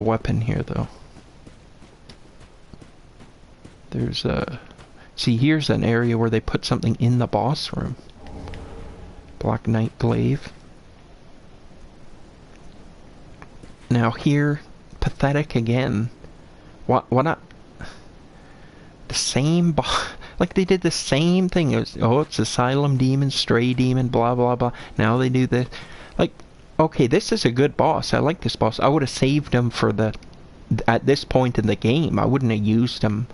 weapon here, though. There's a... See, here's an area where they put something in the boss room. Black Knight Glaive. Now here, pathetic again. What not? The same boss... Like, they did the same thing. It's Asylum Demon, Stray Demon, blah, blah, blah. Now they do this. Like, okay, this is a good boss. I like this boss. I would have saved him for the... At this point in the game, I wouldn't have used him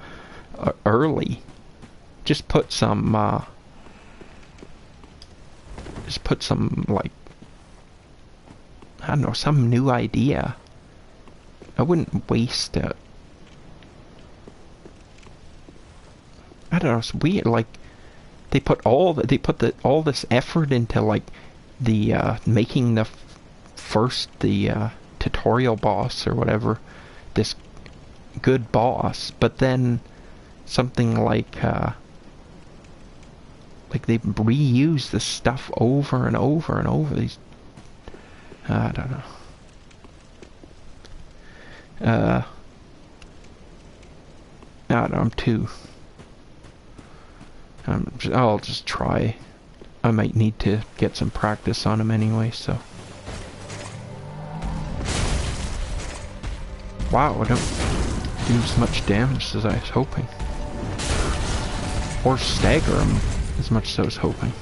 early. Just put some, like... I don't know, some new idea. I wouldn't waste it. I don't know, it's weird, like, they put all this effort into, like, the, making the tutorial boss or whatever, this good boss, but then something like they reuse the stuff over and over and over, these, I don't know. I don't know, I'm too... I'll just try. I might need to get some practice on him anyway, so... Wow, I don't do as much damage as I was hoping. Or stagger him as much as I was hoping.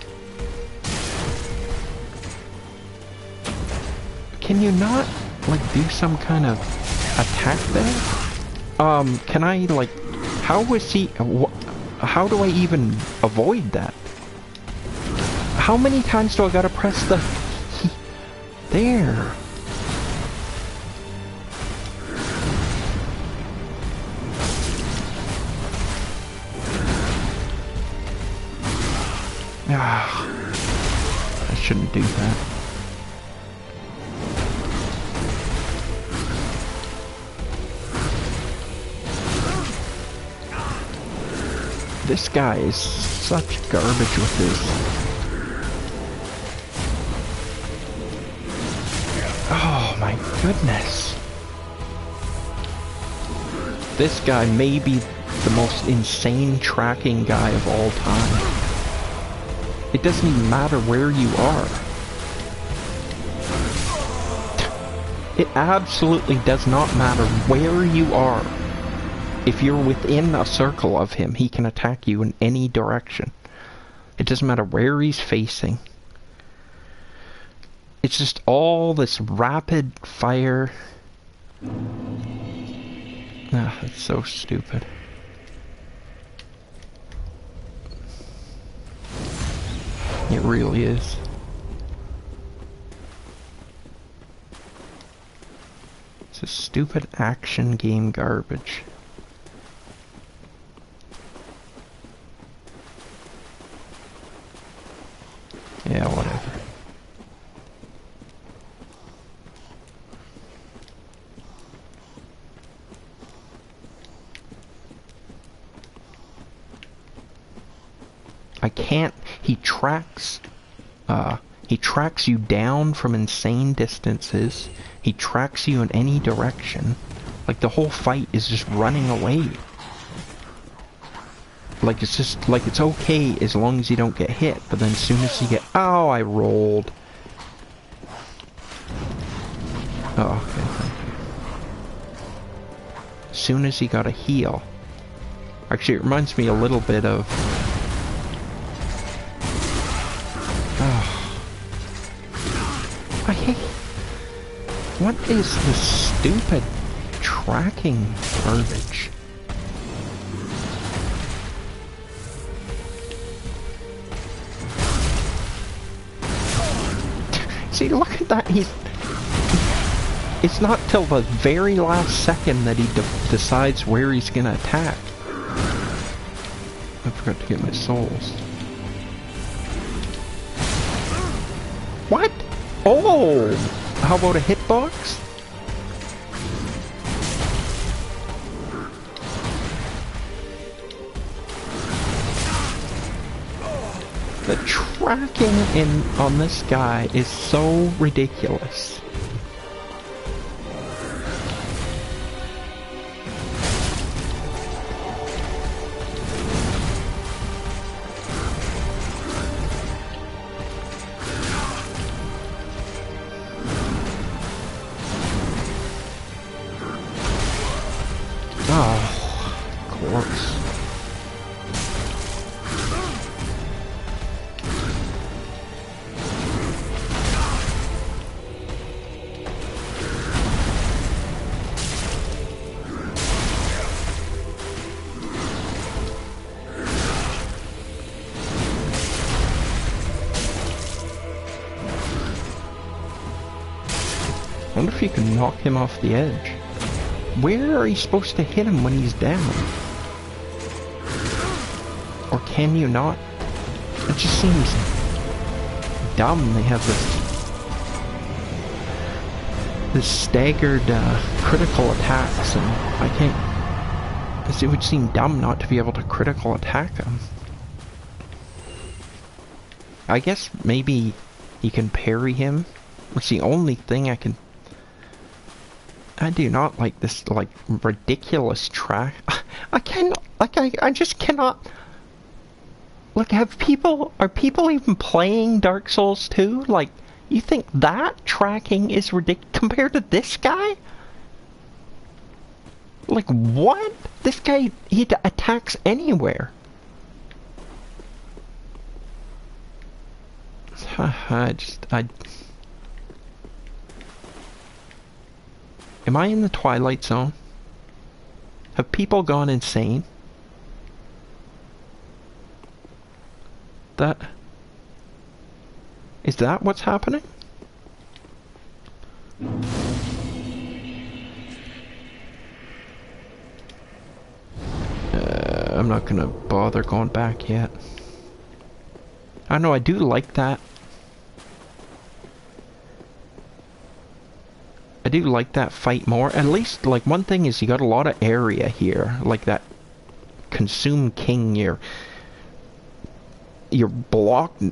Can you not, like, do some kind of attack there? Can I, like... How was he... How do I even avoid that? How many times do I gotta press the... There. I shouldn't do that. This guy is such garbage with his... Oh my goodness. This guy may be the most insane tracking guy of all time. It doesn't even matter where you are. It absolutely does not matter where you are. If you're within a circle of him, he can attack you in any direction. It doesn't matter where he's facing. It's just all this rapid fire. Ah, it's so stupid. It really is. It's a stupid action game garbage. Yeah, whatever. I can't... He tracks you down from insane distances. He tracks you in any direction. Like, the whole fight is just running away. Like, it's just, like, it's okay as long as you don't get hit, but then as soon as you get... Oh, I rolled. Oh, okay, thank you. As soon as he got a heal. Actually, it reminds me a little bit of... Oh. I hate... What is this stupid tracking garbage? See, look at that, it's not till the very last second that he decides where he's gonna attack. I forgot to get my souls. What? Oh! How about a hitbox? The tracking on this guy is so ridiculous. else. I wonder if you can knock him off the edge. Where are you supposed to hit him when he's down? Or can you not? It just seems dumb. They have this staggered critical attacks, and I can't... It would seem dumb not to be able to critical attack him. I guess maybe you can parry him. It's the only thing I can... I do not like this, like, ridiculous track. I cannot, like, I just cannot... Like, are people even playing Dark Souls 2? Like, you think that tracking is ridiculous compared to this guy? Like, what? This guy, he attacks anywhere. Am I in the Twilight Zone? Have people gone insane? Is that what's happening? I'm not gonna bother going back yet. I know, I do like that. I do like that fight more. At least, like, one thing is you got a lot of area here. Like that Consume King, you're blocked,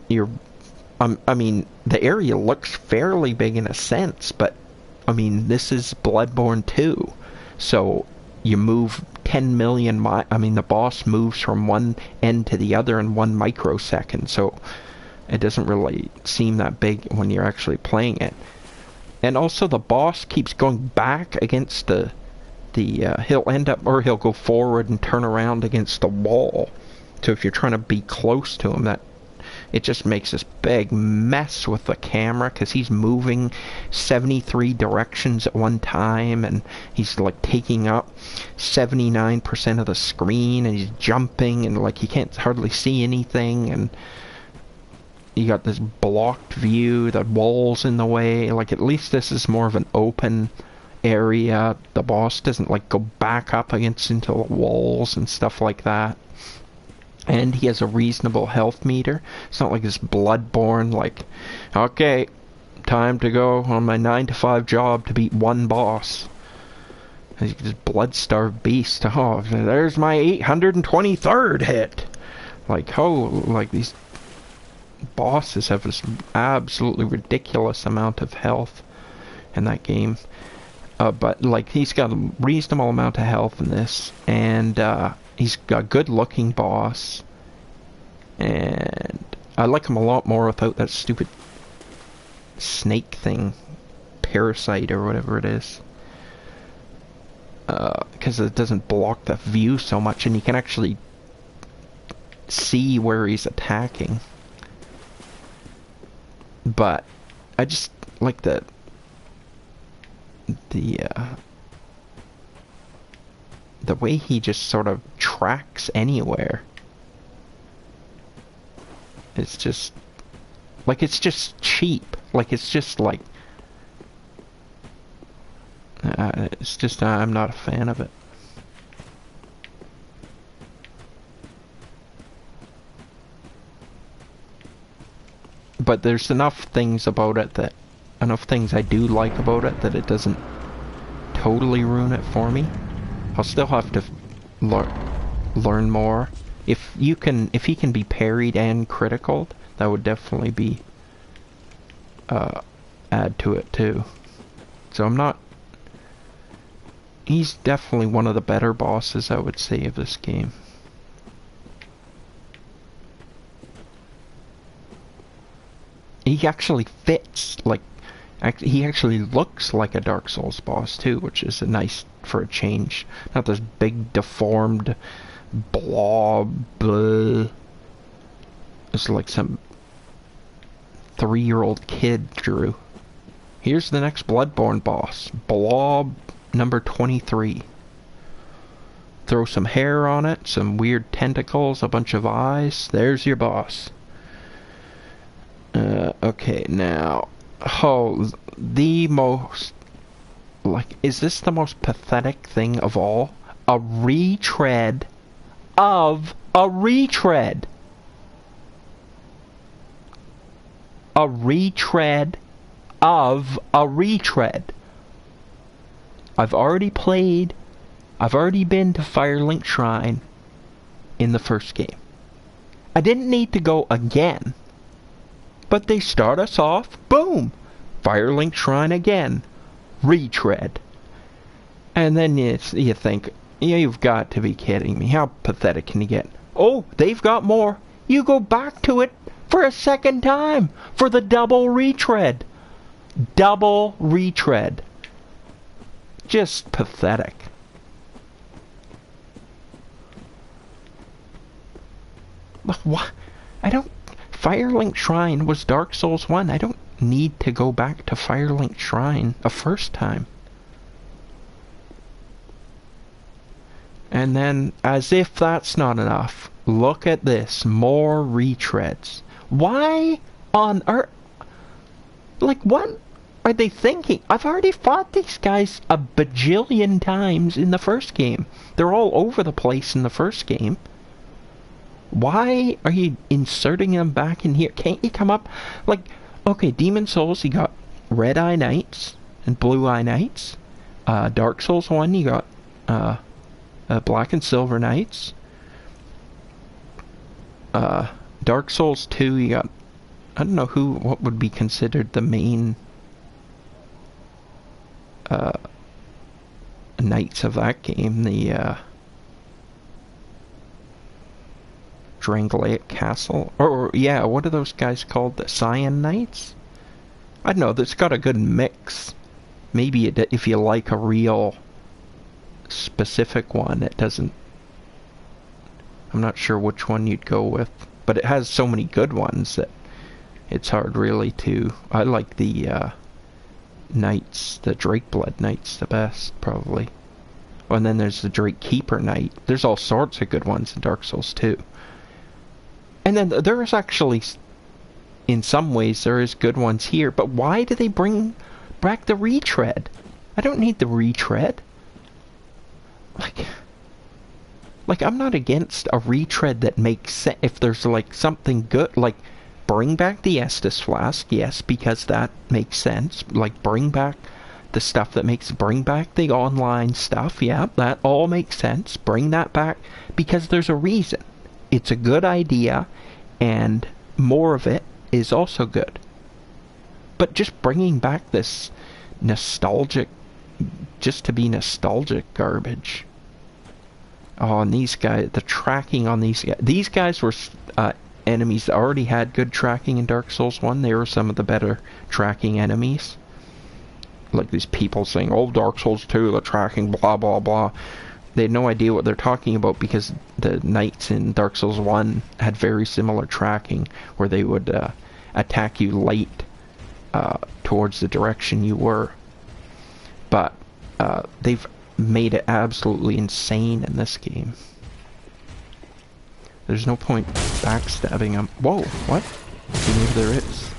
I mean, the area looks fairly big in a sense, but, I mean, this is Bloodborne 2. So, you move 10 million I mean, the boss moves from one end to the other in 1 microsecond, so it doesn't really seem that big when you're actually playing it. And also the boss keeps going back against he'll end up, or he'll go forward and turn around against the wall. So if you're trying to be close to him, it just makes this big mess with the camera, because he's moving 73 directions at one time, and he's like taking up 79% of the screen, and he's jumping, and like you can't hardly see anything, and you got this blocked view, the wall's in the way. Like, at least this is more of an open area. The boss doesn't like go back up into the walls and stuff like that. And he has a reasonable health meter. It's not like this Bloodborne, like, okay, time to go on my 9-to-5 job to beat one boss. He's this blood-starved beast. Oh, there's my 823rd hit. Like, oh, like these bosses have this absolutely ridiculous amount of health in that game. But, like, he's got a reasonable amount of health in this, and he's got a good-looking boss, and I like him a lot more without that stupid snake thing, parasite or whatever it is, because it doesn't block the view so much, and you can actually see where he's attacking. But I just like the way he just sort of tracks anywhere. It's just like, it's just cheap. Like, it's just like it's just I'm not a fan of it. But there's enough things about it enough things I do like about it that it doesn't totally ruin it for me. I'll still have to learn more. If he can be parried and critical, that would definitely be add to it too. So he's definitely one of the better bosses, I would say, of this game. He actually fits, like, he actually looks like a Dark Souls boss too, which is nice for a change. Not this big deformed blob. It's like some 3-year-old kid drew. Here's the next Bloodborne boss. Blob number 23. Throw some hair on it, some weird tentacles, a bunch of eyes. There's your boss. Okay, now... Oh, the most... Like, is this the most pathetic thing of all? A retread of a retread. A retread of a retread. I've already been to Firelink Shrine in the first game. I didn't need to go again. But they start us off, boom! Firelink Shrine again. Retread. And then you think, you've got to be kidding me. How pathetic can you get? Oh, they've got more. You go back to it for a second time for the double retread. Double retread. Just pathetic. What? Firelink Shrine was Dark Souls 1. I don't need to go back to Firelink Shrine a first time. And then, as if that's not enough, look at this. More retreads. Why on earth? Like, what are they thinking? I've already fought these guys a bajillion times in the first game. They're all over the place in the first game. Why are you inserting them back in here? Can't you come up? Like, okay, Demon Souls, you got Red Eye Knights and Blue Eye Knights. Dark Souls 1, you got Black and Silver Knights. Dark Souls 2, you got... I don't know what would be considered the main knights of that game. The Drangleic Castle. Or, yeah, what are those guys called? The Cyan Knights? I don't know, it's got a good mix. Maybe if you like a real specific one, it doesn't... I'm not sure which one you'd go with. But it has so many good ones that it's hard really to... I like the Knights, the Drakeblood Knights the best, probably. Oh, and then there's the Drake Keeper Knight. There's all sorts of good ones in Dark Souls 2. And then there is actually, in some ways, there is good ones here. But why do they bring back the retread? I don't need the retread. Like I'm not against a retread that makes sense. If there's like something good, like bring back the Estus Flask, yes, because that makes sense. Like bring back the stuff that bring back the online stuff, yeah, that all makes sense. Bring that back because there's a reason. It's a good idea, and more of it is also good. But just bringing back this nostalgic, just to be nostalgic garbage. Oh, and these guys, the tracking on these guys were enemies that already had good tracking in Dark Souls 1. They were some of the better tracking enemies. Like these people saying, oh, Dark Souls 2, the tracking, blah, blah, blah. They had no idea what they're talking about because the knights in Dark Souls 1 had very similar tracking, where they would attack you late towards the direction you were. But they've made it absolutely insane in this game. There's no point backstabbing them. Whoa, what? Maybe there is.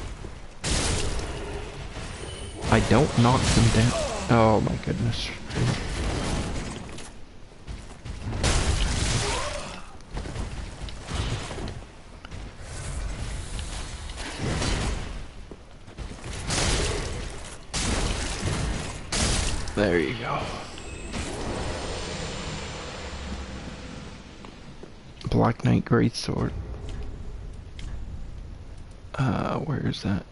I don't knock them down. Oh my goodness. There you go. Black Knight Greatsword. Where is that?